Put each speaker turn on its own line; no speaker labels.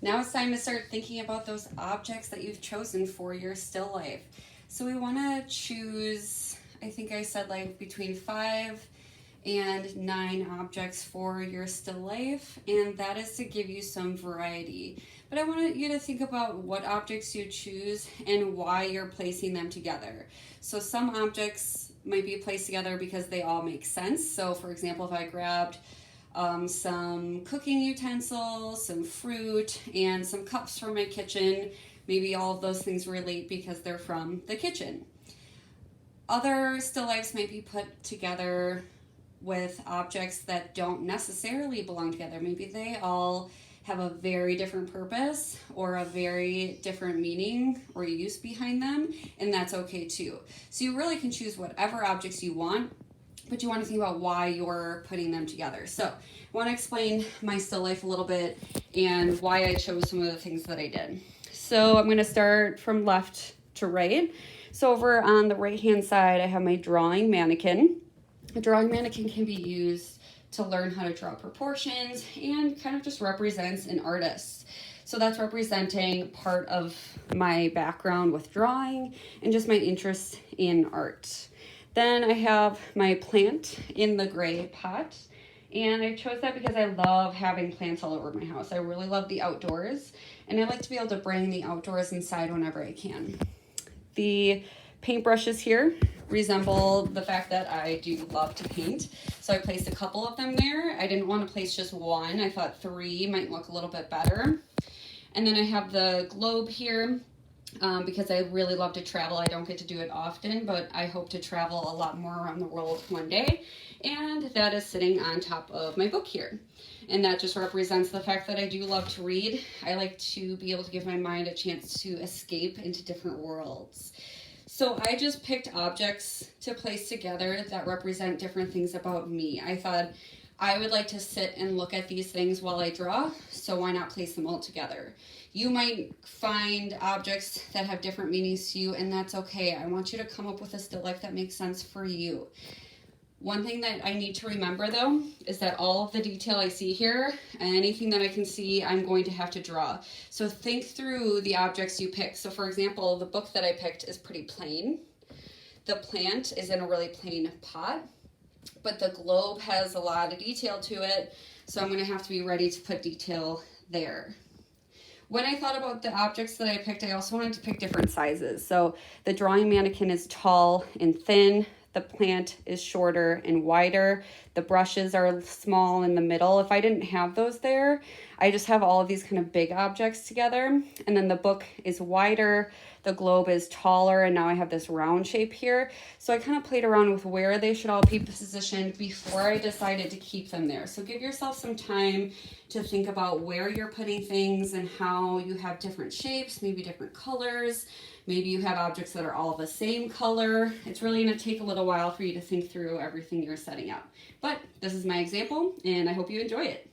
Now it's time to start thinking about those objects that you've chosen for your still life. So we want to choose, I think I said like between 5 and 9 objects for your still life, and that is to give you some variety. But I want you to think about what objects you choose and why you're placing them together. So some objects might be placed together because they all make sense. So for example, if I grabbed some cooking utensils, some fruit, and some cups from my kitchen, maybe all of those things relate because they're from the kitchen. Other still lifes might be put together with objects that don't necessarily belong together. Maybe they all have a very different purpose or a very different meaning or use behind them, and that's okay too. So you really can choose whatever objects you want, but you want to think about why you're putting them together. So I want to explain my still life a little bit and why I chose some of the things that I did. So I'm going to start from left to right. So over on the right hand side, I have my drawing mannequin. A drawing mannequin can be used to learn how to draw proportions and kind of just represents an artist. So that's representing part of my background with drawing and just my interest in art. Then I have my plant in the gray pot, and I chose that because I love having plants all over my house. I really love the outdoors, and I like to be able to bring the outdoors inside whenever I can. The paintbrushes here resemble the fact that I do love to paint, so I placed a couple of them there. I didn't want to place just one. I thought 3 might look a little bit better. And then I have the globe here. Because I really love to travel. I don't get to do it often, but I hope to travel a lot more around the world one day. And that is sitting on top of my book here. And that just represents the fact that I do love to read. I like to be able to give my mind a chance to escape into different worlds. So I just picked objects to place together that represent different things about me. I thought I would like to sit and look at these things while I draw, so why not place them all together? You might find objects that have different meanings to you, and that's okay. I want you to come up with a still life that makes sense for you. One thing that I need to remember, though, is that all of the detail I see here, and anything that I can see, I'm going to have to draw. So think through the objects you pick. So for example, the book that I picked is pretty plain. The plant is in a really plain pot, but the globe has a lot of detail to it, so I'm going to have to be ready to put detail there. When I thought about the objects that I picked, I also wanted to pick different sizes. So the drawing mannequin is tall and thin. The plant is shorter and wider. The brushes are small in the middle. If I didn't have those there, I just have all of these kind of big objects together. And then the book is wider. The globe is taller, and now I have this round shape here. So I kind of played around with where they should all be positioned before I decided to keep them there. So give yourself some time to think about where you're putting things and how you have different shapes, maybe different colors. Maybe you have objects that are all the same color. It's really going to take a little while for you to think through everything you're setting up. But this is my example, and I hope you enjoy it.